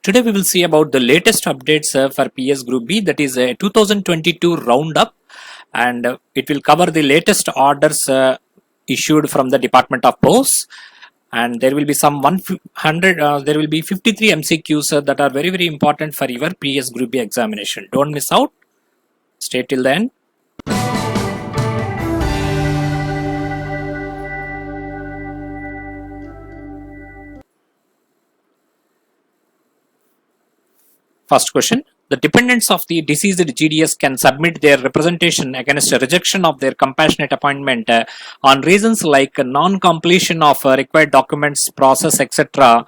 Today we will see about the latest updates for PS Group B, that is a 2022 roundup, and it will cover the latest orders issued from the Department of Posts, and there will be some 100 there will be 53 MCQs that are very important for your PS Group B examination. Don't miss out. Stay till the end. First question. The dependents of the deceased GDS can submit their representation against a rejection of their compassionate appointment on reasons like non-completion of required documents, process, etc.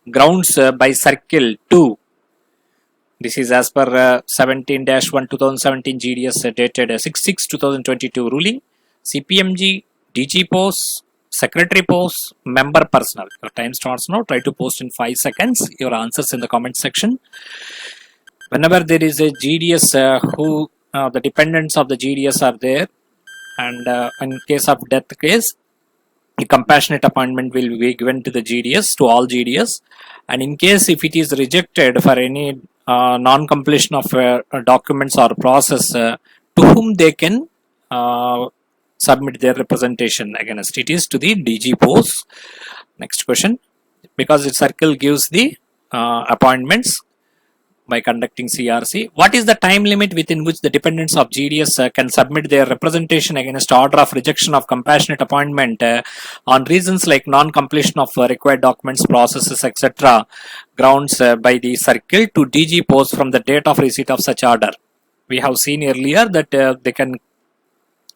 grounds by Circle 2. This is as per 17-1 2017 GDS dated 6/6/2022 ruling. CPMG, DG posts, secretary posts, member personnel. Your time starts now. Try to post in 5 seconds your answers in the comment section. Whenever there is a GDS who the dependents of the GDS are there, and in case of death case, a compassionate appointment will be given to the GDS, to all GDS, and in case if it is rejected for any non-completion of documents or process, to whom they can submit their representation against, it is to the DG posts. Next question. Because the circle gives the appointments by conducting CRC. What is the time limit within which the dependents of GDS can submit their representation against order of rejection of compassionate appointment on reasons like non-completion of required documents, processes, etc. grounds by the circle to DG post from the date of receipt of such order? We have seen earlier that they can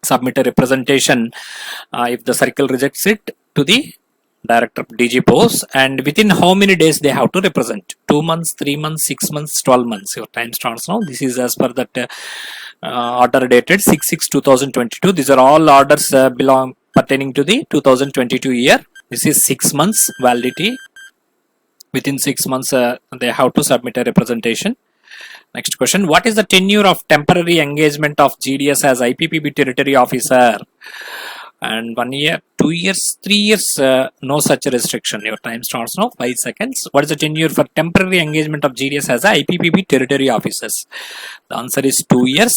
submit a representation if the circle rejects it to the Director DG posts, and within how many days they have to represent? 2 months, 3 months, 6 months, 12 months. Your time starts now. This is as per that order dated 6/6/2022. These are all orders pertaining to the 2022 year. This is 6 months validity. Within 6 months they have to submit a representation. Next question. What is the tenure of temporary engagement of GDS as IPPB Territory Officer? And 1 year, 2 years, 3 years, no such restriction. Your time starts now. 5 seconds. What is the tenure for temporary engagement of GDS as IPPB Territory Officers? The answer is 2 years.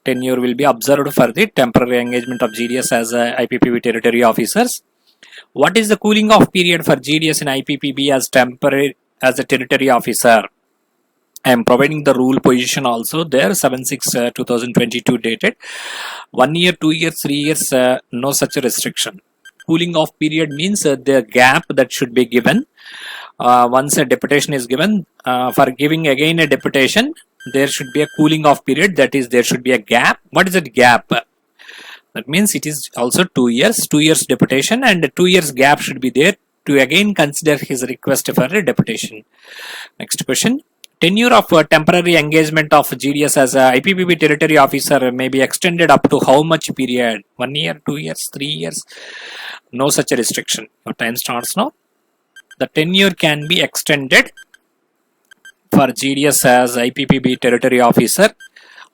Tenure will be observed for the temporary engagement of GDS as IPPB Territory Officers. What is the cooling off period for GDS in IPPB as temporary as a Territory Officer? I am providing the rule position also there, 7/6/2022 dated. 1 year, 2 years, 3 years, no such restriction. Cooling off period means the gap that should be given. Once a deputation is given, for giving again a deputation, there should be a cooling off period, that is there should be a gap. What is that gap? That means it is also 2 years, 2 years deputation, and 2 years gap should be there to again consider his request for a deputation. Next question. Tenure of temporary engagement of GDS as a IPPB Territory Officer may be extended up to how much period? 1 year, 2 years, 3 years? No such a restriction. Your time starts now. The tenure can be extended for GDS as IPPB Territory Officer.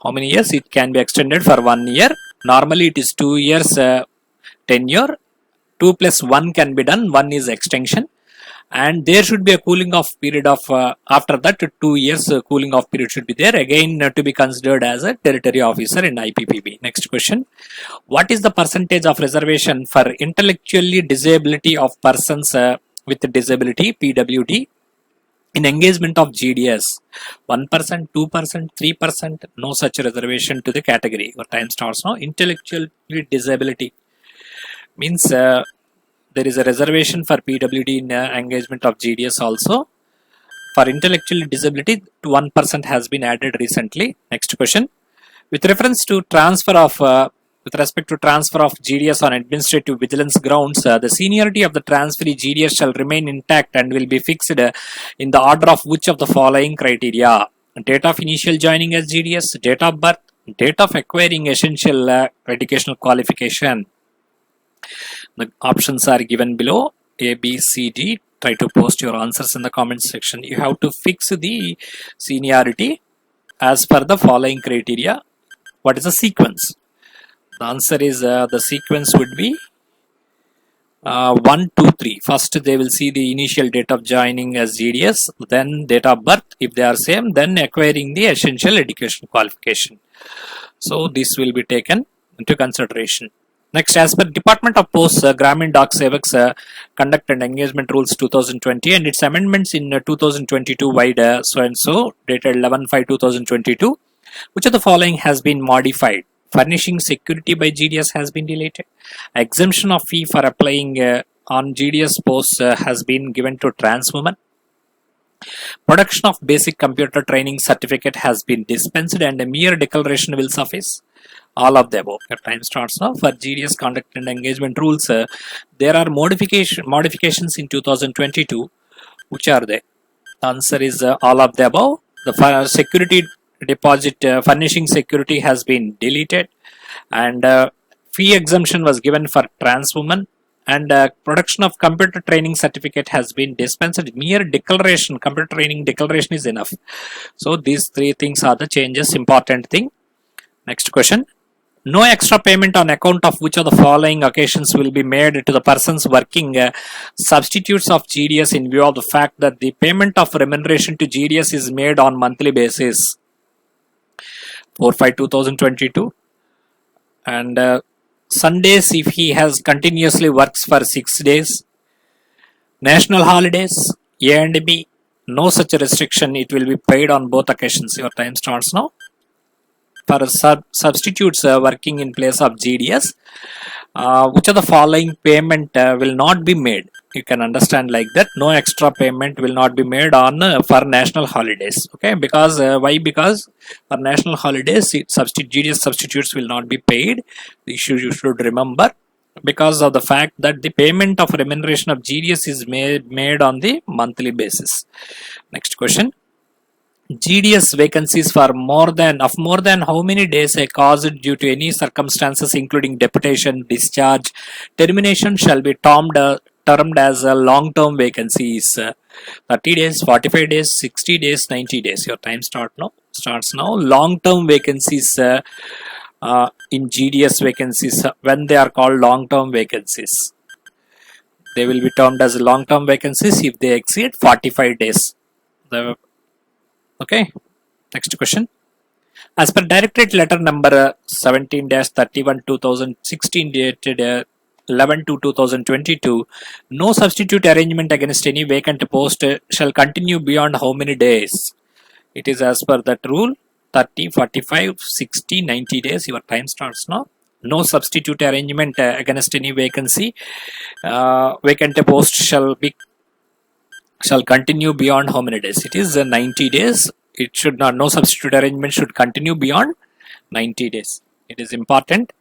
How many years? It can be extended for 1 year. Normally it is 2 years tenure. 2 plus 1 can be done. 1 is extension. And there should be a cooling off period of after that 2 years cooling off period should be there again to be considered as a territory officer in IPPB. Next question. What is the percentage of reservation for intellectually disability of persons with disability, PwD, in engagement of GDS? 1%, 2%, 3%? No such reservation to the category. Your time starts now. Intellectually disability means there is a reservation for PwD in engagement of GDS also. For intellectual disability, 1% has been added recently. Next question. With reference to transfer of, with respect to transfer of GDS on administrative vigilance grounds, the seniority of the transferee GDS shall remain intact and will be fixed in the order of which of the following criteria? Date of initial joining as GDS, date of birth, date of acquiring essential educational qualification. The options are given below, A, B, C, D. Try to post your answers in the comments section. You have to fix the seniority as per the following criteria. What is the sequence? The answer is the sequence would be 1, 2, 3. First they will see the initial date of joining as GDS, then date of birth if they are same, then acquiring the essential education qualification. So this will be taken into consideration. Next, as per Department of Posts, Gramin Doc Sevaks Conduct and Engagement Rules 2020 and its amendments in 2022 Vide so dated 11/5/2022, which of the following has been modified? Furnishing security by GDS has been deleted. Exemption of fee for applying on GDS posts has been given to trans women. Production of basic computer training certificate has been dispensed and a mere declaration will suffice. All of the above. Your time starts now. For GDS conduct and engagement rules, there are modifications in 2022. Which are they? Answer is all of the above. The security deposit furnishing security has been deleted, and fee exemption was given for trans women, and production of computer training certificate has been dispensed. Mere declaration, computer training declaration is enough. So these three things are the changes. Important thing. Next question. No extra payment on account of which of the following occasions will be made to the persons working substitutes of GDS in view of the fact that the payment of remuneration to GDS is made on monthly basis. 4/5/2022. And Sundays if he has continuously works for 6 days. National holidays, A and B, no such restriction, it will be paid on both occasions. Your time starts now. For substitutes working in place of GDS, which of the following payment will not be made? You can understand like that. No extra payment will not be made on for national holidays. Okay, because why? Because for national holidays, GDS substitutes will not be paid. You should remember, because of the fact that the payment of remuneration of GDS is made on the monthly basis. Next question. GDS vacancies for more than how many days are caused due to any circumstances including deputation, discharge, termination shall be termed as a long-term vacancies. 30 days, 45 days, 60 days, 90 days. Your time starts now. Long-term vacancies in GDS vacancies, when they are called long-term vacancies, they will be termed as long-term vacancies if they exceed 45 days. Okay, next question. As per Directorate Letter number 17-31/2016 dated 11/2/2022, no substitute arrangement against any vacant post shall continue beyond how many days? It is as per that rule: 30, 45, 60, 90 days. Your time starts now. No substitute arrangement against any vacancy. Vacant post shall continue beyond how many days? It is 90 days. It should not, no substitute arrangement should continue beyond 90 days. It is important.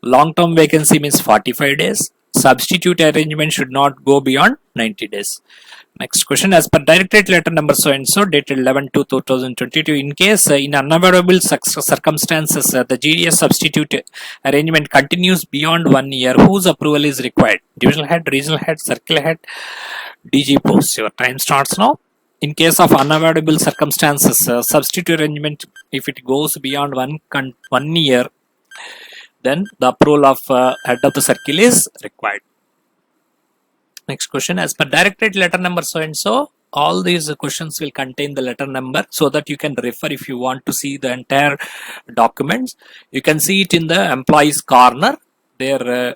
Long-term vacancy means 45 days. Substitute arrangement should not go beyond 90 days. Next question. As per Directorate Letter number so and so dated 11/2/2022, in case in unavoidable circumstances the GDS substitute arrangement continues beyond 1 year, whose approval is required? Divisional head, regional head, circle head, DG post. Your time starts now. In case of unavoidable circumstances, substitute arrangement, if it goes beyond 1 year, then the approval of head of the circle is required. Next question. As per Directorate Letter number so and so, all these questions will contain the letter number so that you can refer if you want to see the entire documents. You can see it in the employees corner. There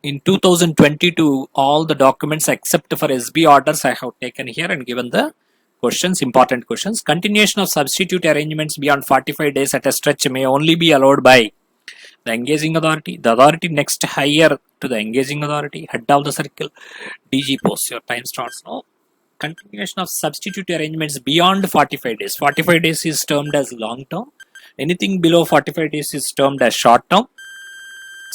in 2022, all the documents except for SB orders I have taken here and given the questions, important questions. Continuation of substitute arrangements beyond 45 days at a stretch may only be allowed by the engaging authority, the authority next higher to the engaging authority, head of the circle, DG post. Your time starts now. Continuation of substitute arrangements beyond 45 days. 45 days is termed as long term. Anything below 45 days is termed as short term.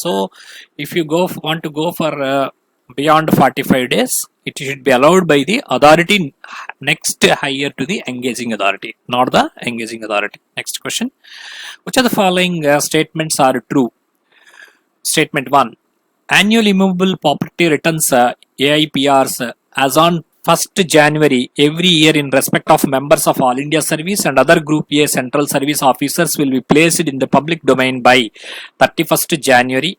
So if you want to go for beyond 45 days, it should be allowed by the authority next higher to the engaging authority, not the engaging authority. Next question. Which of the following statements are true? Statement 1. Annual immovable property returns AIPRs as on 1st January every year in respect of members of All India Service and other Group A Central Service officers will be placed in the public domain by 31st January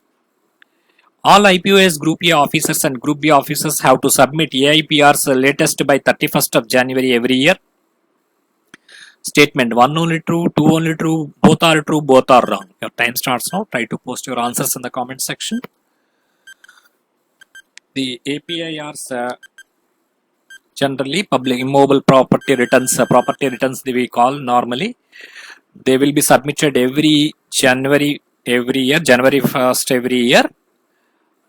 All IPOS Group A officers and Group B officers have to submit AIPRs latest by 31st of January every year. Statement 1 only true, 2 only true, both are true, both are wrong. Your time starts now. Try to post your answers in the comment section. The APIRs generally public immobile property returns, we call normally. They will be submitted every January January 1st every year.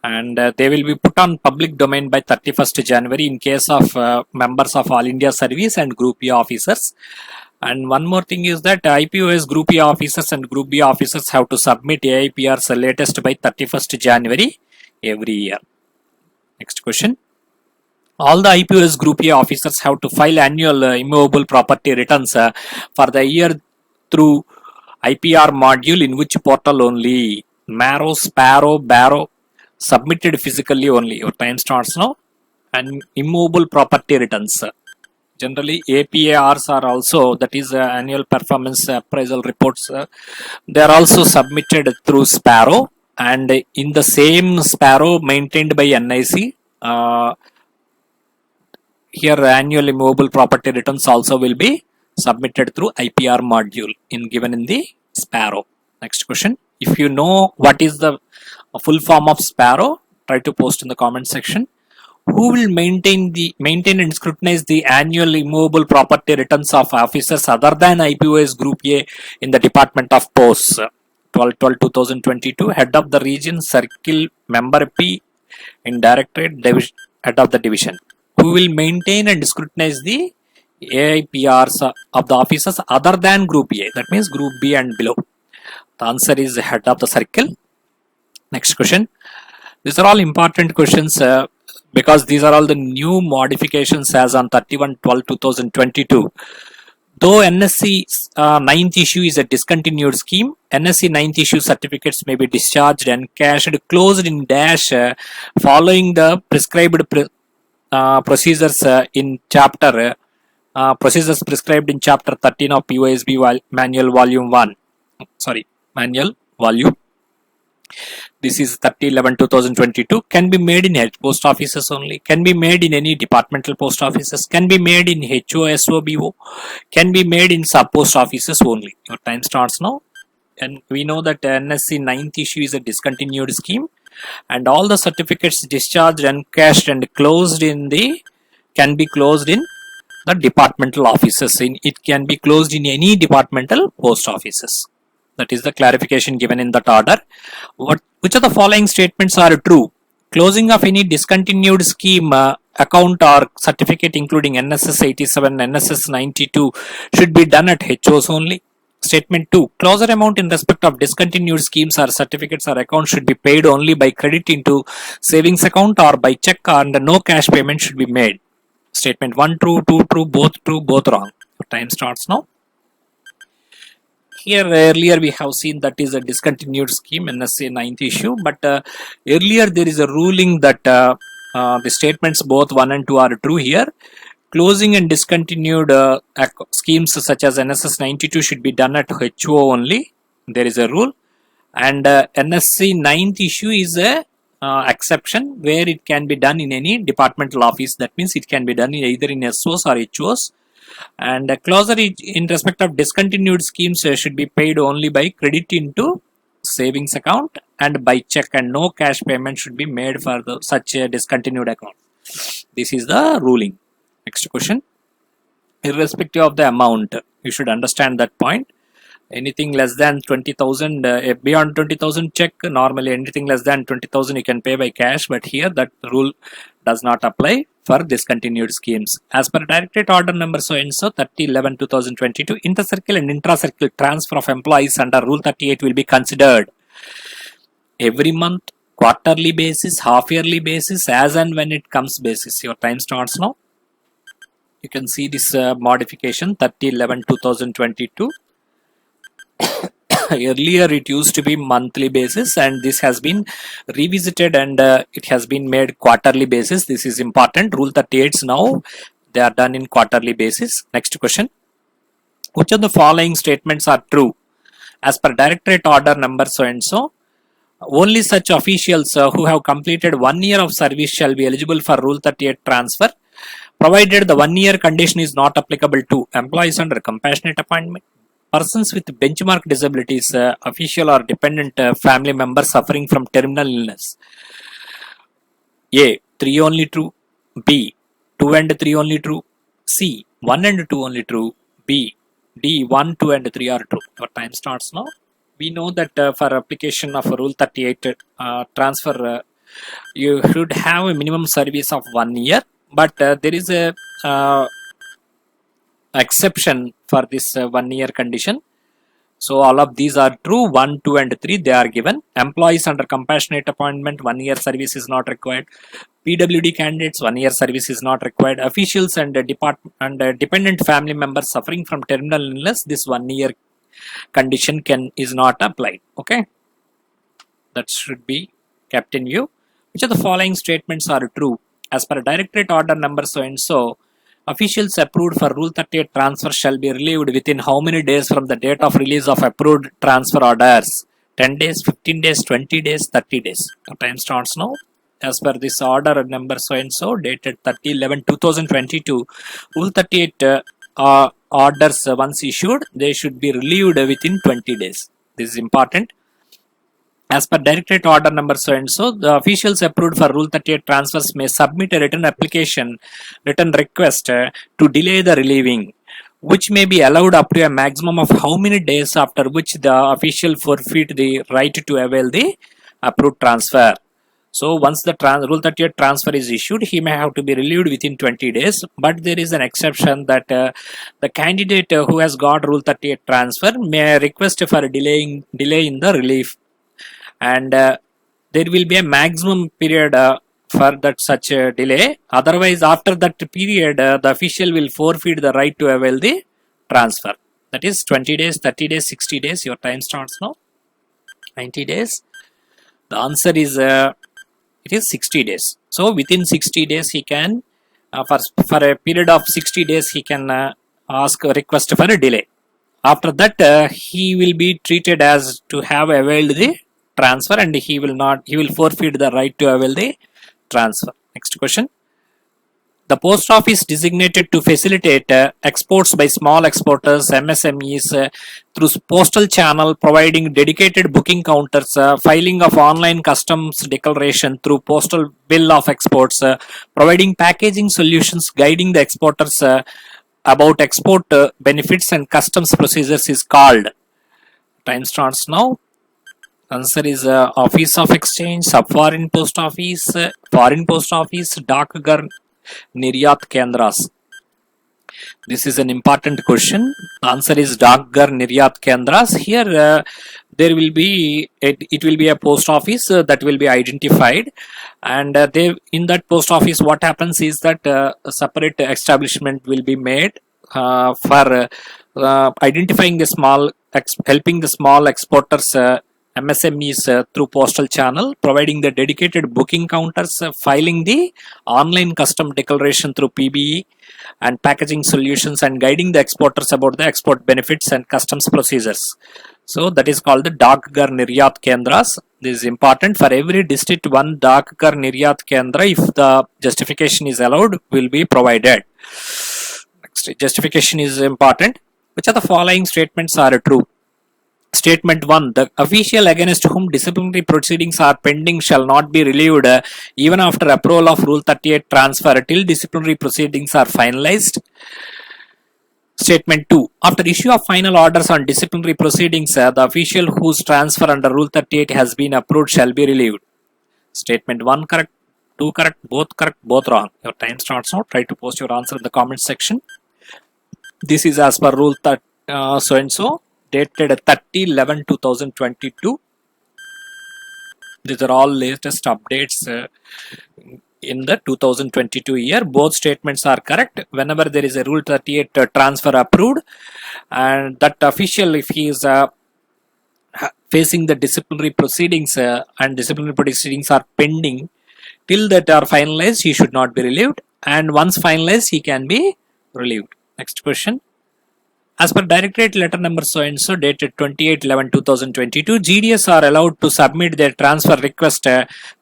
And they will be put on public domain by 31st January in case of members of All India Service and Group A officers. And one more thing is that IPOS Group A officers and Group B officers have to submit AIPRs latest by 31st January every year. Next question. All the IPOS Group A officers have to file annual immovable property returns for the year through IPR module in which portal only? Marrow, Sparrow, Barrow. Submitted physically only. Your time starts now. And immovable property returns. Generally, APARs are also, that is annual performance appraisal reports. They are also submitted through Sparrow, and in the same Sparrow maintained by NIC. Here, annual immovable property returns also will be submitted through IPR module given in the Sparrow. Next question. If you know what is the full form of Sparrow, try to post in the comment section. Who will maintain and scrutinize the annual immovable property returns of officers other than IPOS Group A in the Department of Posts? 12/12/2022. Head of the region, circle, member P in Directorate, head of the division. Who will maintain and scrutinize the AIPRs of the officers other than Group A? That means Group B and below. The answer is head of the circle. Next question. These are all important questions because these are all the new modifications as on 31/12/2022. Though NSC 9th issue is a discontinued scheme, NSC 9th issue certificates may be discharged, encashed, closed in dash following the prescribed procedures in chapter procedures prescribed in chapter 13 of PwBD manual volume 1. Manual volume. This is 30/11/2022. Can be made in post offices only. Can be made in any departmental post offices. Can be made in HOSOBO. Can be made in sub post offices only. Your time starts now. And we know that NSC 9th issue is a discontinued scheme. And all the certificates discharged, encashed and closed in the can be closed in the departmental offices. It can be closed in any departmental post offices. That is the clarification given in that order. Which of the following statements are true? Closing of any discontinued scheme account or certificate including NSS 87, NSS 92 should be done at HOs only. Statement 2. Closure amount in respect of discontinued schemes or certificates or accounts should be paid only by credit into savings account or by check, and no cash payment should be made. Statement 1 true, 2 true, both wrong. Time starts now. Here earlier we have seen that is a discontinued scheme, NSA 9th issue, but earlier there is a ruling that the statements both 1 and 2 are true here. Closing and discontinued schemes such as NSS 92 should be done at HO only. There is a rule. And NSC 9th issue is a exception where it can be done in any departmental office. That means it can be done either in SOs or HOs. And closure in respect of discontinued schemes should be paid only by credit into savings account and by check, and no cash payment should be made for such a discontinued account. This is the ruling. Next question. Irrespective of the amount, you should understand that point. Anything less than 20,000, beyond 20,000 check. Normally anything less than 20,000 you can pay by cash, but here that rule does not apply for discontinued schemes. As per Directorate Order number so and so 30/11/2022, intercircle and intra-circle transfer of employees under Rule 38 will be considered every month, quarterly basis, half-yearly basis, as and when it comes basis. Your time starts now. You can see this modification 30/11/2022. Earlier it used to be monthly basis, and this has been revisited and it has been made quarterly basis. This is important. Rule 38 now they are done in quarterly basis. Next question. Which of the following statements are true? As per Directorate Order number so and so, Only such officials who have completed 1 year of service shall be eligible for Rule 38 transfer, provided the 1 year condition is not applicable to employees under compassionate appointment, persons with benchmark disabilities, official or dependent family members suffering from terminal illness. A. 3 only true. B. 2 and 3 only true. C. 1 and 2 only true. B. D. 1, 2 and 3 are true. Your time starts now. We know that for application of Rule 38 transfer, you should have a minimum service of 1 year, but there is a exception for this 1 year condition. So all of these are true. 1, 2 and 3 they are given. Employees under compassionate appointment, 1 year service is not required. PwD candidates, 1 year service is not required. Officials and dependent family members suffering from terminal illness, this 1 year condition is not applied. Okay, that should be kept in view. Which of the following statements are true? As per Directorate Order number so and so, officials approved for Rule 38 transfer shall be relieved within how many days from the date of release of approved transfer orders? 10 days, 15 days, 20 days, 30 days. The time starts now. As per this order number so and so, dated 30/11/2022, Rule 38 orders once issued, they should be relieved within 20 days. This is important. As per Directorate Order number so and so, the officials approved for Rule 38 transfers may submit a written request to delay the relieving, which may be allowed up to a maximum of how many days, after which the official forfeit the right to avail the approved transfer. So once the Rule 38 transfer is issued, he may have to be relieved within 20 days. But there is an exception that the candidate who has got Rule 38 transfer may request for a delay in the relief, and there will be a maximum period for that such a delay. Otherwise, after that period, the official will forfeit the right to avail the transfer. That is 20 days, 30 days, 60 days. Your time starts now. 90 days. The answer is it is 60 days. So within 60 days he can for a period of 60 days he can ask a request for a delay. After that he will be treated as to have availed the transfer, and he will forfeit the right to avail the transfer. Next question. The post office designated to facilitate exports by small exporters, MSMEs, through postal channel, providing dedicated booking counters, filing of online customs declaration through postal bill of exports, providing packaging solutions, guiding the exporters about export benefits and customs procedures is called. Time starts now. Answer is Office of Exchange, Sub-Foreign Post Office, Foreign Post Office, Dakgar, Niryat Kendras. This is an important question. The answer is Dakgar, Niryat Kendras. Here there will be it will be a post office that will be identified, and in that post office what happens is that a separate establishment will be made for identifying the helping the small exporters, MSMEs through postal channel, providing the dedicated booking counters, filing the online custom declaration through PBE and packaging solutions, and guiding the exporters about the export benefits and customs procedures. So that is called the Dakgar Niryat Kendras. This is important. For every district, one Dakgar Niryat Kendra, if the justification is allowed, will be provided. Next, justification is important. Which of the following statements are true? Statement 1. The official against whom disciplinary proceedings are pending shall not be relieved even after approval of Rule 38 transfer till disciplinary proceedings are finalized. Statement 2. After issue of final orders on disciplinary proceedings, the official whose transfer under Rule 38 has been approved shall be relieved. Statement 1 correct, 2 correct, both wrong. Your time starts now. Try to post your answer in the comment section. This is as per Rule so and so, dated 30/11/2022. These are all latest updates in the 2022 year. Both statements are correct. Whenever there is a Rule 38 transfer approved, and that official, if he is facing the disciplinary proceedings and disciplinary proceedings are pending till that are finalized, he should not be relieved, and once finalized he can be relieved. Next question. As per Directorate Letter Number so and so dated 28/11/2022, GDS are allowed to submit their transfer request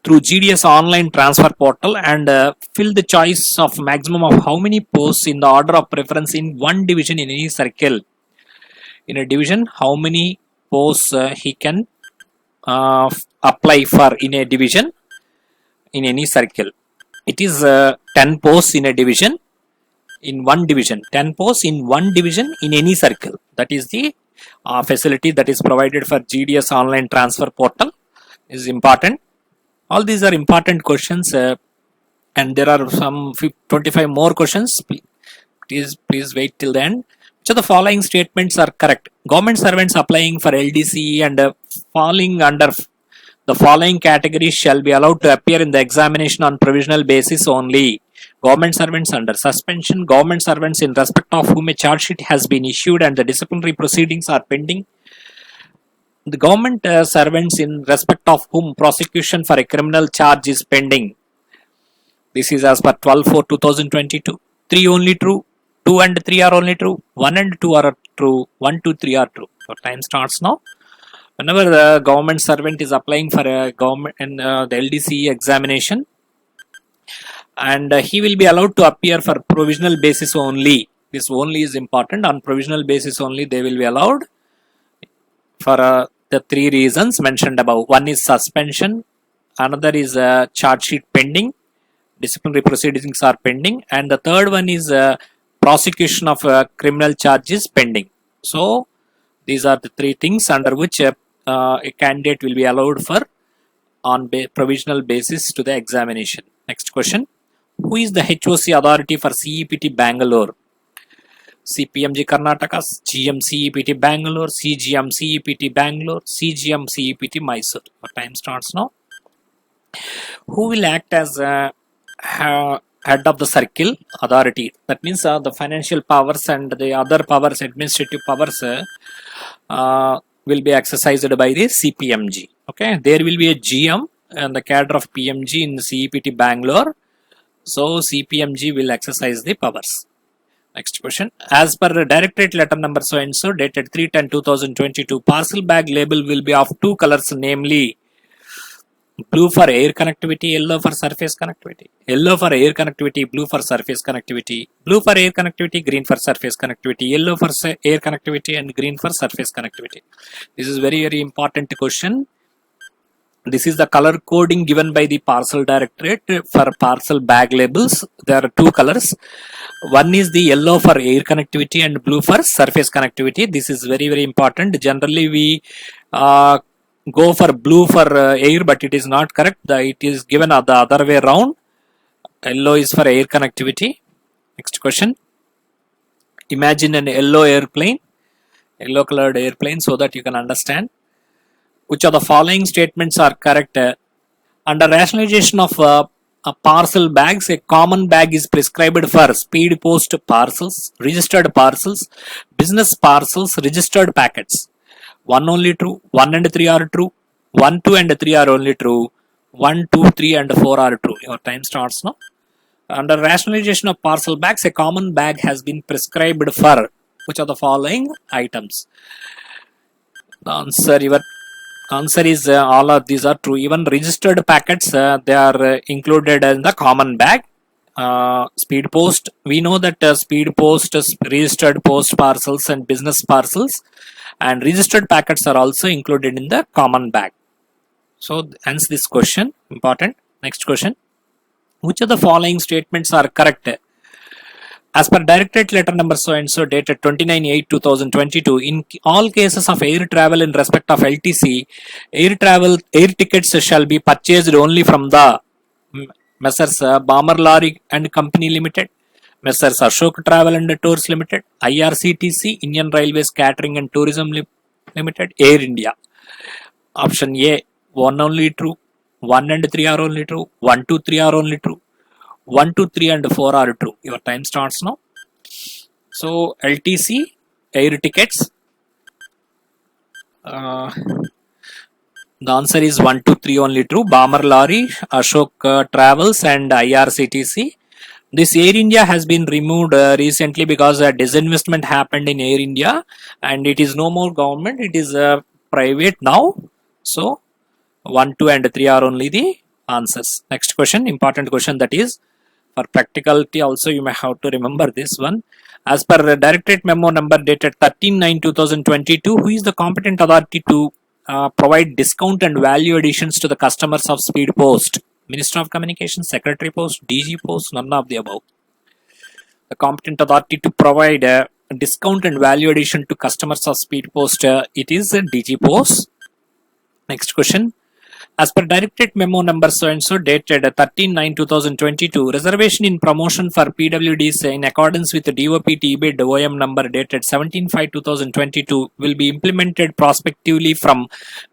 through GDS online transfer portal and fill the choice of maximum of how many posts in the order of preference in one division in any circle. In a division, how many posts he can apply for in a division in any circle. It is 10 posts in a division. In one division, 10 posts in one division in any circle. That is the facility that is provided for GDS online transfer portal. Is important. All these are important questions, and there are some 25 more questions. Please wait till the end. Which of the following statements are correct? Government servants applying for LDC and falling under the following categories shall be allowed to appear in the examination on provisional basis only. Government servants under suspension, government servants in respect of whom a charge sheet has been issued and the disciplinary proceedings are pending. The government servants in respect of whom prosecution for a criminal charge is pending. This is as per 12/4/2022. 3 only true, 2 and 3 are only true, 1 and 2 are true, 1, 2, 3 are true. Your time starts now. Whenever the government servant is applying for a government in the LDC examination, and he will be allowed to appear for provisional basis only. This only is important. On provisional basis only they will be allowed for the 3 reasons mentioned above. One is suspension, another is charge sheet pending, disciplinary proceedings are pending, and the third one is prosecution of criminal charges pending. So these are the 3 things under which a candidate will be allowed for on provisional basis to the examination. Next question. Who is the HOC authority for CEPT Bangalore? CPMG Karnataka, GM CEPT Bangalore, CGM CEPT Bangalore, CGM CEPT Mysore. Our time starts now. Who will act as head of the circle authority? That means the financial powers and the other powers, administrative powers, will be exercised by the CPMG. Okay, there will be a GM and the cadre of PMG in CEPT Bangalore. So CPMG will exercise the powers. Next question. As per Directorate Letter Number so and so dated 3/10/2022, parcel bag label will be of 2 colors, namely blue for air connectivity, yellow for surface connectivity. Yellow for air connectivity, blue for surface connectivity. Blue for air connectivity, green for surface connectivity. Yellow for air connectivity and green for surface connectivity. This is very important question. This is the color coding given by the parcel directorate for parcel bag labels. There are 2 colors. One is the yellow for air connectivity and blue for surface connectivity. This is very important. Generally we go for blue for air, but it is not correct. It is given the other way around. Yellow is for air connectivity. Next question. Imagine an yellow airplane, yellow colored airplane, so that you can understand. Which of the following statements are correct? Under rationalization of parcel bags, a common bag is prescribed for speed post parcels, registered parcels, business parcels, registered packets. 1 only true, 1 and 3 are true, 1, 2 and 3 are only true, 1, 2, 3 and 4 are true. Your time starts now. Under rationalization of parcel bags, a common bag has been prescribed for which of the following items? The answer is all of these are true. Even registered packets, they are included in the common bag. Speed post, we know that speed post, registered post parcels and business parcels and registered packets are also included in the common bag. So hence this question important. Next question. Which of the following statements are correct? As per Directorate Letter Number so and so dated 29/8/2022, in all cases of air travel in respect of LTC, air tickets shall be purchased only from the Messrs. Bomber Lorry and Company Limited, Messrs. Ashok Travel and Tours Limited, IRCTC, Indian Railways Catering and Tourism Limited, Air India. Option A, 1 only true, 1 and 3 are only true, 1, 2, 3 are only true, 1, 2, 3 and 4 are true. Your time starts now. So LTC, air tickets. The answer is 1, 2, 3 only true. Bomber Lorry, Ashok Travels and IRCTC. This Air India has been removed recently because a disinvestment happened in Air India, and it is no more government, it is private now. So 1, 2 and 3 are only the answers. Next question, important question, that is for practicality also you may have to remember this one. As per Directorate Memo number dated 13/9/2022, who is the competent authority to provide discount and value additions to the customers of Speed Post? Minister of Communications, Secretary Post, DG Post, none of the above. The competent authority to provide discount and value addition to customers of Speed Post, it is DG Post. Next question. As per Directorate Memo number so and so dated 13/9/2022, reservation in promotion for PwBDs in accordance with the DOP ibid OM number dated 17/5/2022 will be implemented prospectively from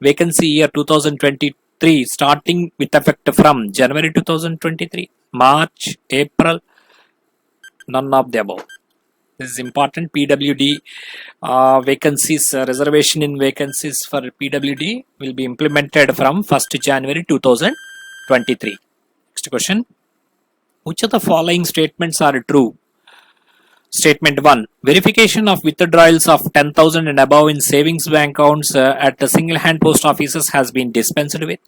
vacancy year 2023, starting with effect from January 2023, March, April, none of the above. This is important. PwD vacancies, reservation in vacancies for PwD will be implemented from 1st January 2023. Next question. Which of the following statements are true? Statement 1. Verification of withdrawals of 10,000 and above in savings bank accounts at the single hand post offices has been dispensed with.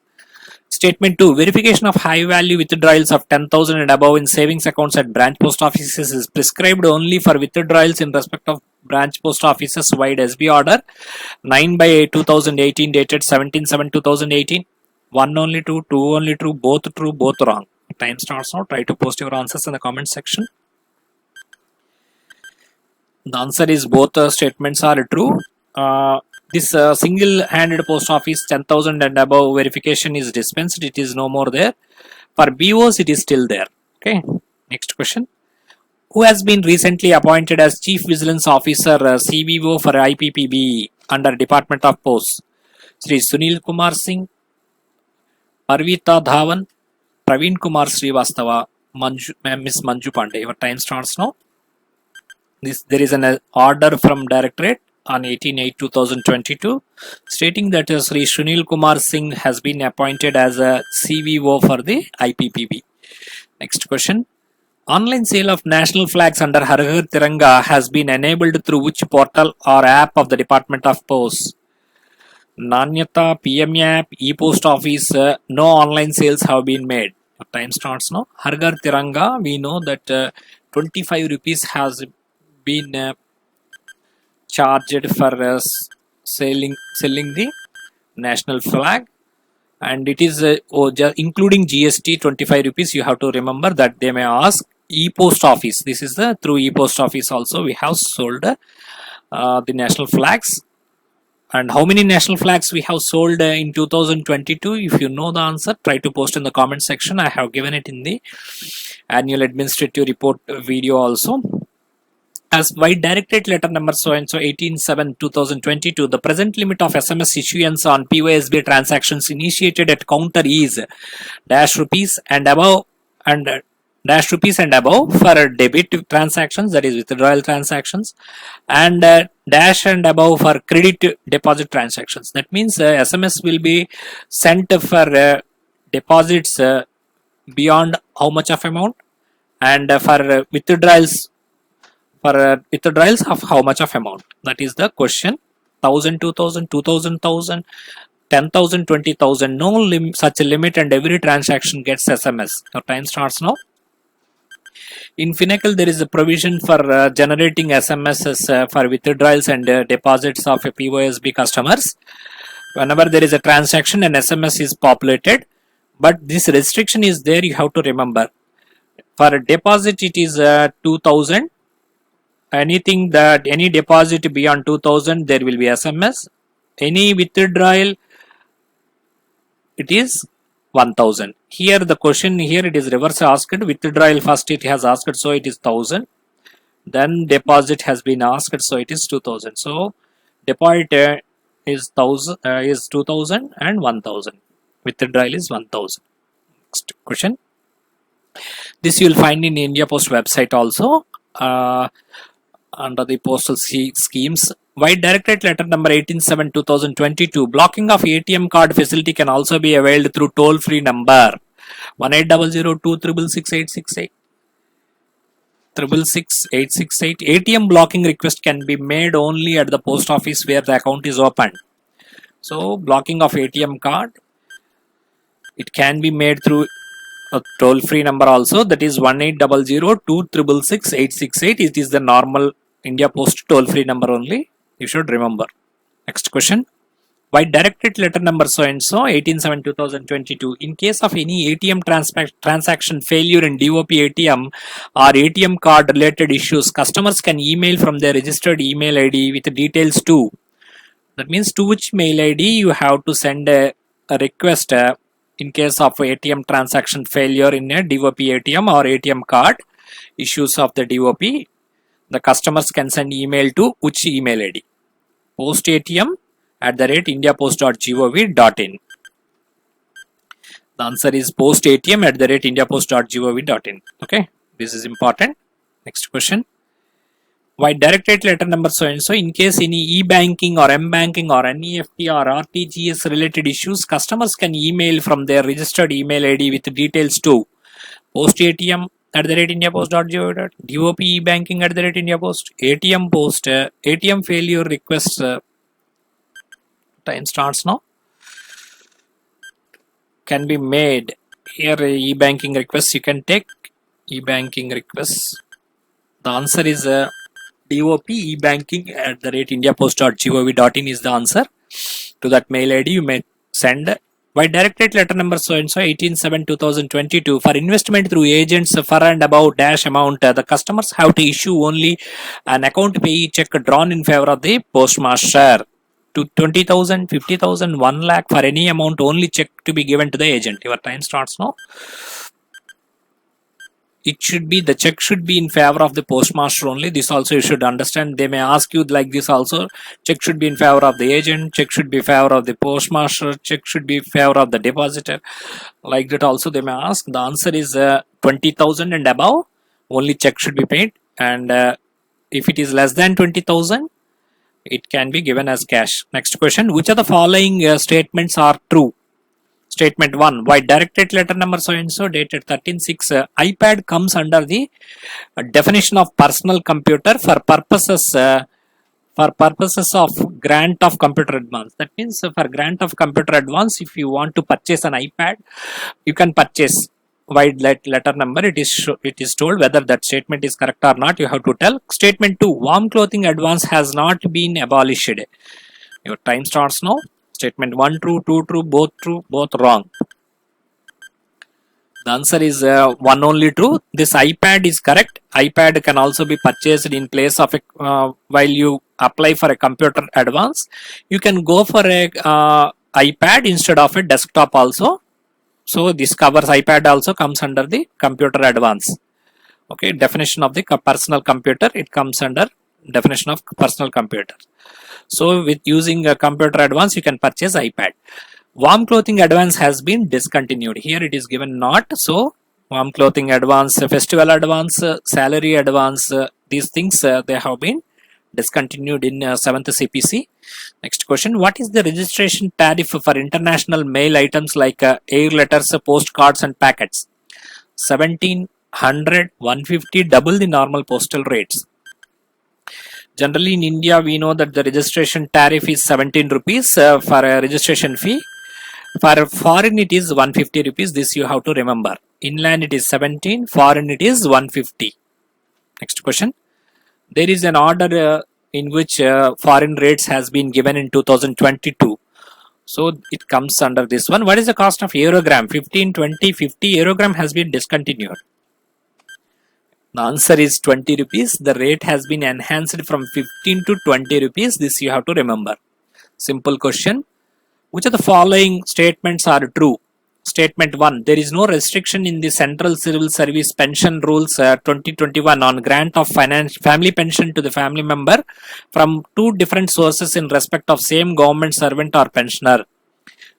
Statement 2. Verification of high value withdrawals of 10,000 and above in savings accounts at branch post offices is prescribed only for withdrawals in respect of branch post offices Vide SB order 9/2018 dated 17/7/2018. 1 only true, 2 only true, both wrong. Time starts now. Try to post your answers in the comment section. The answer is both statements are true. This single-handed post office 10,000 and above verification is dispensed. It is no more there. For BOs, it is still there. Okay. Next question. Who has been recently appointed as Chief Vigilance Officer CVO for IPPB under Department of Posts? Sri Sunil Kumar Singh, Parvita Dhawan, Praveen Kumar Srivastava, Miss Manju Pandey. Your time starts now. There is an order from Directorate on 18/8/2022 stating that Sri Sunil Kumar Singh has been appointed as a CVO for the IPPB. Next question. Online sale of national flags under Har Ghar Tiranga has been enabled through which portal or app of the Department of Posts? Nanyata, PM app, e-post office, no online sales have been made. Time starts now. Har Ghar Tiranga, we know that 25 rupees has been charged for selling the national flag, and it is including GST 25 rupees. You have to remember that they may ask. E-post office, this is the through e-post office also we have sold the national flags. And how many national flags we have sold in 2022? If you know the answer, try to post in the comment section. I have given it in the annual administrative report video also. As by Directorate Letter number so and so 18/7/2022, the present limit of SMS issuance on POSB transactions initiated at counter is dash rupees and above and dash rupees and above for debit transactions, that is withdrawal transactions, and dash and above for credit deposit transactions. That means SMS will be sent for deposits beyond how much of amount, and for withdrawals of how much of amount. That is the question. 1,000, 2,000, 2,000, 1,000, 10,000, 20,000. No such a limit, and every transaction gets SMS. Your time starts now. In Finacle, there is a provision for generating SMSs for withdrawals and deposits of POSB customers. Whenever there is a transaction, an SMS is populated, but this restriction is there. You have to remember. For a deposit, it is 2,000. Anything that any deposit beyond 2,000, there will be SMS. Any withdrawal, it is 1,000. Here the question here it is reverse asked. Withdrawal first it has asked, so it is 1,000. Then deposit has been asked, so it is 2,000. So deposit is 2,000 and 1,000. Withdrawal is 1,000. Next question. This you will find in India Post website also. Under the postal schemes. Vide Directorate Letter number 18/7/2022, blocking of ATM card facility can also be availed through toll-free number 1800 2666868. 666-868. ATM blocking request can be made only at the post office where the account is opened. So blocking of ATM card, it can be made through a toll-free number also, that is 1800-266-868. It is the normal India Post toll-free number only. You should remember. Next question. By Directorate Letter Number so and so 18/7/2022, in case of any ATM transaction failure in DoP ATM or ATM card related issues, customers can email from their registered email ID with details to. That means to which mail ID you have to send a request in case of ATM transaction failure in a DoP ATM or ATM card issues of the DoP. The customers can send email to which email ID? postatm@indiapost.gov.in. The answer is postatm@indiapost.gov.in. Okay, this is important. Next question. Why Directorate Letter Number so and so, in case any e-banking or m-banking or NEFT or RTGS related issues, customers can email from their registered email ID with details to postatm@indiapost.gov.in, DoP e-banking@indiapost, ATM post, ATM failure requests. Time starts now. Can be made here. E-banking requests you can take. E-banking requests. The answer is DoP e-banking@indiapost.gov.in is the answer. To that mail ID you may send. By Directorate Letter Number so and so 18/7/2022, for investment through agents for and above dash amount, the customers have to issue only an account payee check drawn in favor of the postmaster. To 20,000, 50,000, 1 lakh, for any amount, only check to be given to the agent. Your time starts now. It should be, the check should be in favor of the postmaster only. This also you should understand. They may ask you like this also. Check should be in favor of the agent. Check should be in favor of the postmaster. Check should be in favor of the depositor. Like that also they may ask. The answer is 20,000 and above. Only check should be paid. And if it is less than 20,000, it can be given as cash. Next question. Which of the following statements are true? Statement 1. Why Directorate Letter Number so and so dated 13/6, iPad comes under the definition of personal computer for purposes of grant of computer advance. That means for grant of computer advance, if you want to purchase an iPad, you can purchase. Wide letter number, it is told. Whether that statement is correct or not, you have to tell. Statement 2. Warm clothing advance has not been abolished. Your time starts now. Statement 1 true, 2 true, both wrong. The answer is 1 only true. This iPad is correct. iPad can also be purchased in place of a, while you apply for a computer advance. You can go for a iPad instead of a desktop also. So this covers iPad also comes under the computer advance. Okay, definition of the personal computer, it comes under definition of personal computer. So with using a computer advance, you can purchase iPad. Warm clothing advance has been discontinued. Here it is given not. So warm clothing advance, festival advance, salary advance, these things they have been discontinued in 7th CPC. Next question. What is the registration tariff for international mail items like air letters, postcards and packets? 1700, 150, double the normal postal rates. Generally in India, we know that the registration tariff is 17 rupees for a registration fee. For foreign, it is 150 rupees. This you have to remember. Inland, it is 17. Foreign, it is 150. Next question. There is an order in which foreign rates has been given in 2022. So it comes under this one. What is the cost of Eurogram? 15, 20, 50. Eurogram has been discontinued. The answer is 20 rupees. The rate has been enhanced from 15 to 20 rupees. This you have to remember. Simple question. Which of the following statements are true? Statement 1. There is no restriction in the Central Civil Service Pension Rules 2021 on grant of family pension to the family member from two different sources in respect of same government servant or pensioner.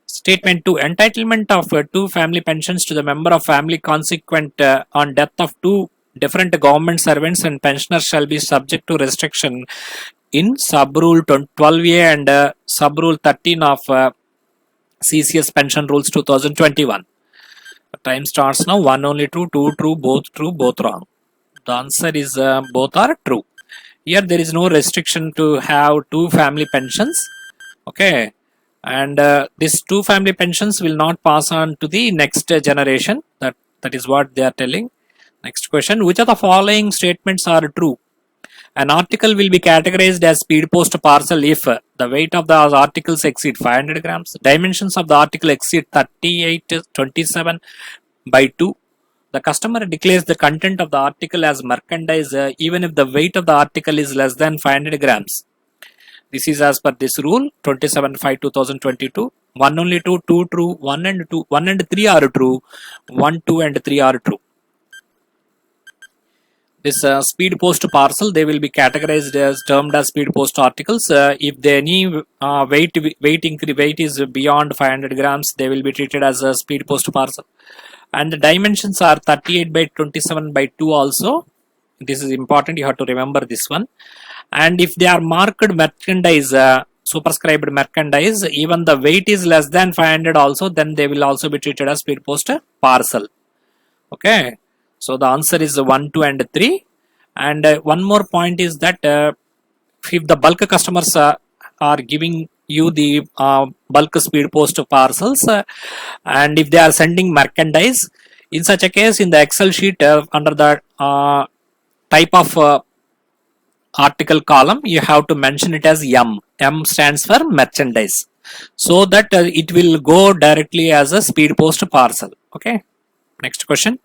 Statement 2. Entitlement of two family pensions to the member of family consequent on death of two different government servants and pensioners shall be subject to restriction in Sub-Rule 12A and Sub-Rule 13 of CCS Pension Rules 2021. Time starts now. 1 only true, 2 true, both wrong. The answer is both are true. Here there is no restriction to have two family pensions. Okay, and these two family pensions will not pass on to the next generation. That is what they are telling. Next question: which of the following statements are true? An article will be categorized as speed post parcel if the weight of the articles exceed 500 grams, dimensions of the article exceed 3827 by 2. The customer declares the content of the article as merchandise even if the weight of the article is less than 500 grams. This is as per this rule 27/5/2022. 1 only true, 2 true, 1 and 3 are true, 1, 2 and 3 are true. This speed post parcel, they will be categorized as termed as speed post articles. If the any weight is beyond 500 grams, they will be treated as a speed post parcel. And the dimensions are 38/27 by 2 also. This is important, you have to remember this one. And if they are marked merchandise, superscribed merchandise, even the weight is less than 500 also, then they will also be treated as speed post parcel. Okay. So the answer is 1, 2 and 3. And one more point is that if the bulk customers are giving you the bulk speed post parcels and if they are sending merchandise, in such a case in the Excel sheet under the type of article column, you have to mention it as M. M stands for merchandise, so that it will go directly as a speed post parcel. Okay. Next question.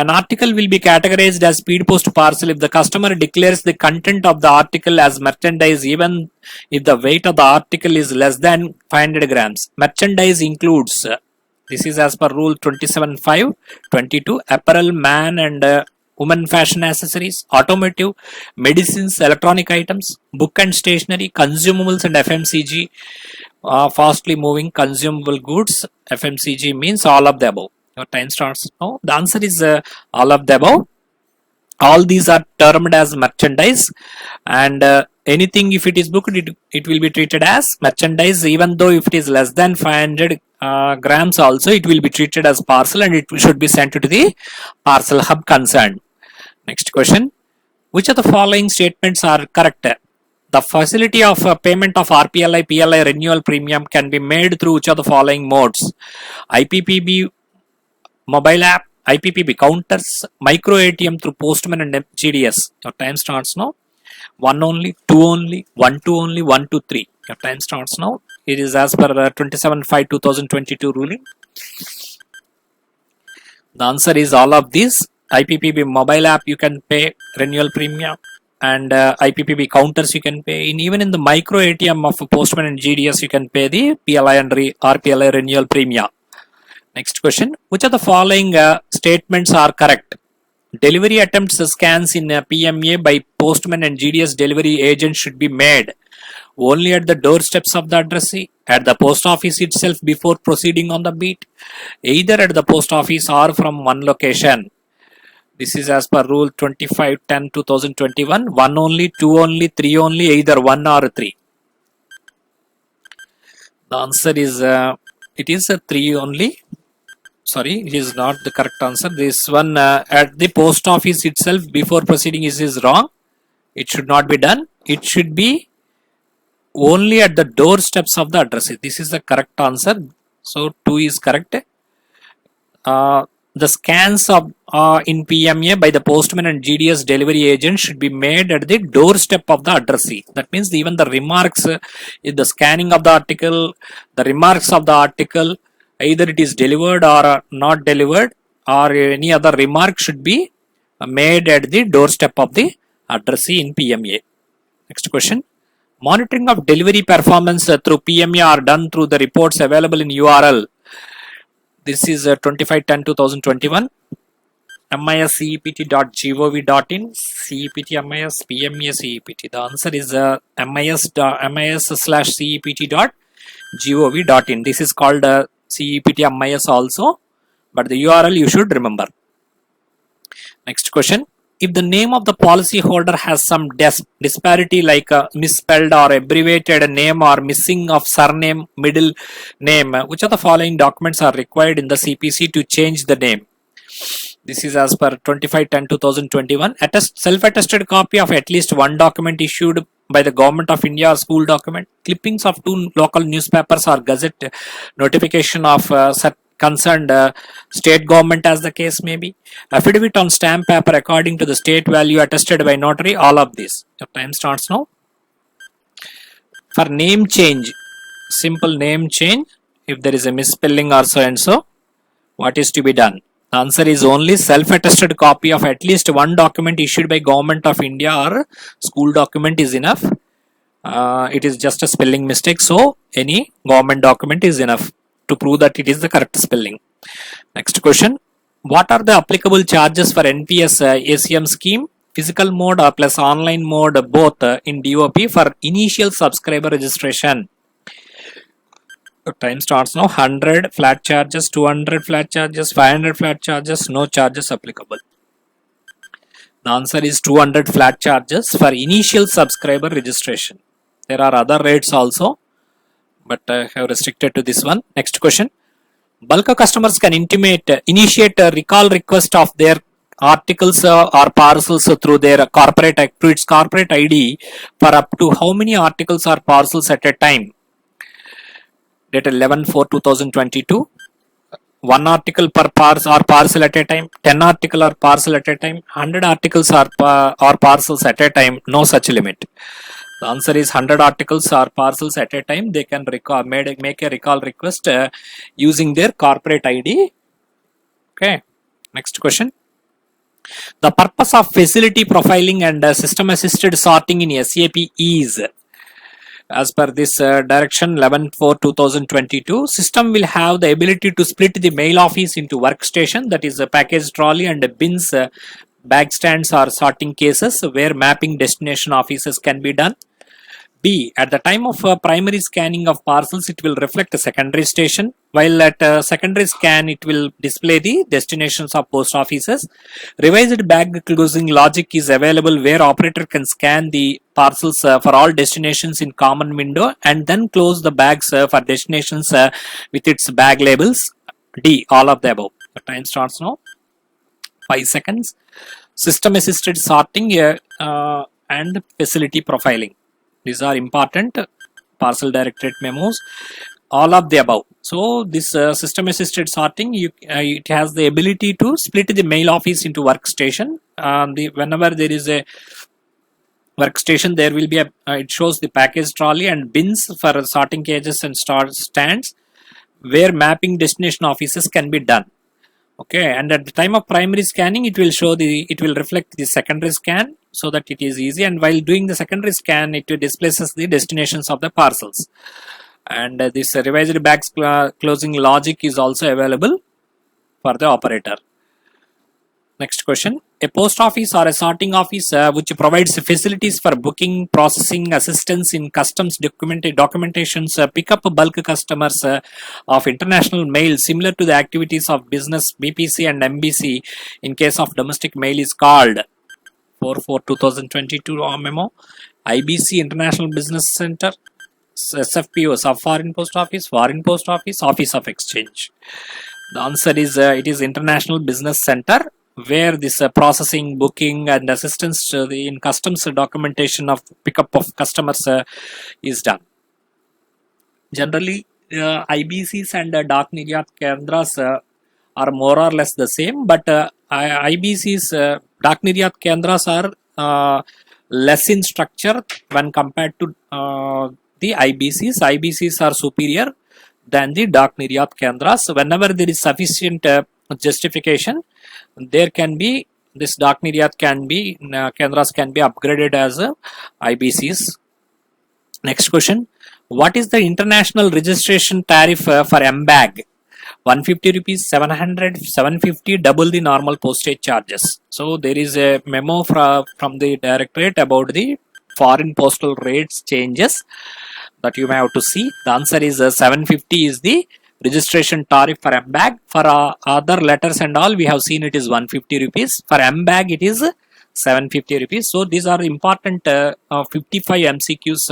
An article will be categorized as speed post parcel if the customer declares the content of the article as merchandise even if the weight of the article is less than 500 grams. Merchandise includes, this is as per rule 27/5/22, apparel, man and woman fashion accessories, automotive, medicines, electronic items, book and stationery, consumables and FMCG, fastly moving consumable goods. FMCG means all of the above. Your time starts now. The answer is all of the above. All these are termed as merchandise, and anything if it is booked, it will be treated as merchandise, even though if it is less than 500 grams also, it will be treated as parcel and it should be sent to the parcel hub concerned. Next question. Which of the following statements are correct? The facility of payment of RPLI, PLI renewal premium can be made through which of the following modes? IPPB mobile app, IPPB counters, micro ATM through postman and GDS. Your time starts now. 1 only, 2 only, 1, 2 only, 1, 2, 3. Your time starts now. It is as per 27/5/2022 ruling. The answer is all of these. IPPB mobile app you can pay renewal premium, and IPPB counters you can pay. Even in the micro ATM of postman and GDS you can pay the PLI and RPLI renewal premium. Next question. Which of the following statements are correct? Delivery attempts scans in PMA by postman and GDS delivery agent should be made only at the doorsteps of the addressee, at the post office itself before proceeding on the beat, either at the post office or from one location. This is as per rule 25/10/2021. 1 only, 2 only, 3 only, either 1 or 3. The answer is it is 3 only. Sorry, it is not the correct answer. This one at the post office itself before proceeding is wrong. It should not be done. It should be only at the doorsteps of the addressee. This is the correct answer. So 2 is correct. The scans of in PMA by the postman and GDS delivery agent should be made at the doorstep of the addressee. That means even the remarks in the scanning of the article, the remarks of the article, either it is delivered or not delivered, or any other remark should be made at the doorstep of the addressee in PMA. Next question. Monitoring of delivery performance through PMA are done through the reports available in URL. This is 25/10/2021. miscept.gov.in, CEPT MIS, PMA CEPT. The answer is mis/cept.gov.in. This is called CEPT MIS also, but the URL you should remember. Next question. If the name of the policy holder has some disparity like a misspelled or abbreviated name or missing of surname, middle name, which of the following documents are required in the CPC to change the name? This is as per 25/10/2021. Self-attested copy of at least one document issued by the Government of India or school document. Clippings of 2 local newspapers or gazette notification of concerned state government as the case may be. Affidavit on stamp paper according to the state value attested by notary. All of this. Your time starts now. For name change, simple name change. If there is a misspelling or so and so, what is to be done? The answer is only self-attested copy of at least one document issued by Government of India or school document is enough. It is just a spelling mistake, so any government document is enough to prove that it is the correct spelling. Next question. What are the applicable charges for NPS ACM scheme? Physical mode or plus online mode both in DOP for initial subscriber registration. Time starts now. 100 flat charges, 200 flat charges, 500 flat charges, no charges applicable. The answer is 200 flat charges for initial subscriber registration. There are other rates also, but I have restricted to this one. Next question. Bulk customers can initiate a recall request of their articles or parcels through their corporate ID for up to how many articles or parcels at a time? Dated 11/4/2022. 1 article per parcel at a time, 10 article or parcel at a time, 100 articles or parcels at a time, no such limit. The answer is 100 articles or parcels at a time. They can make a recall request using their corporate ID. Okay. Next question. The purpose of facility profiling and system assisted sorting in SAP is, as per this direction 11/4/2022, system will have the ability to split the mail office into workstation, that is a package trolley, and bins, bag stands or sorting cases where mapping destination offices can be done. B. At the time of primary scanning of parcels, it will reflect a secondary station, while at secondary scan, it will display the destinations of post offices. Revised bag closing logic is available where operator can scan the parcels for all destinations in common window and then close the bags for destinations with its bag labels. D. All of the above. The time starts now. 5 seconds. System assisted sorting and facility profiling. These are important parcel directorate memos, all of the above. So this system assisted sorting, it has the ability to split the mail office into workstation. Whenever there is a workstation, there will be it shows the package trolley and bins for sorting cages and stands where mapping destination offices can be done. Okay, and at the time of primary scanning, it will reflect the secondary scan so that it is easy. And while doing the secondary scan, it displaces the destinations of the parcels. And this revised bags closing logic is also available for the operator. Next question. A post office or a sorting office which provides facilities for booking, processing, assistance in customs documentations, pick up bulk customers of international mail similar to the activities of business BPC and MBC in case of domestic mail is called 4/4/2022 memo. IBC International Business Center, SFPO Sub Foreign Post Office, Foreign Post Office, Office of Exchange. The answer is it is International Business Center, where this processing, booking and assistance in customs documentation of pickup of customers is done. Generally, IBCs and DoP Niryat Kendras are more or less the same, but IBCs, DoP Niryat Kendras are less in structure when compared to the IBCs. IBCs are superior than the DoP Niryat Kendras. Whenever there is sufficient justification, there can be this DoP Niryat Kendras can be upgraded as IBCs. Next question. What is the international registration tariff for M-Bag? 150 rupees, 700, 750, double the normal postage charges. So there is a memo from the directorate about the foreign postal rates changes that you may have to see. The answer is 750 is the registration tariff for M-Bag. For other letters and all, we have seen it is 150 rupees. For M-Bag, it is 750 rupees. So these are important 55 MCQs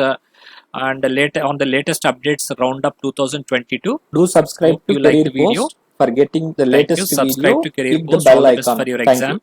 and later on the latest updates roundup 2022. Do subscribe to you like the video. for getting the Thank you. latest Subscribe video. to Career Click the Post. All bell the best icon. for your Thank you. exam.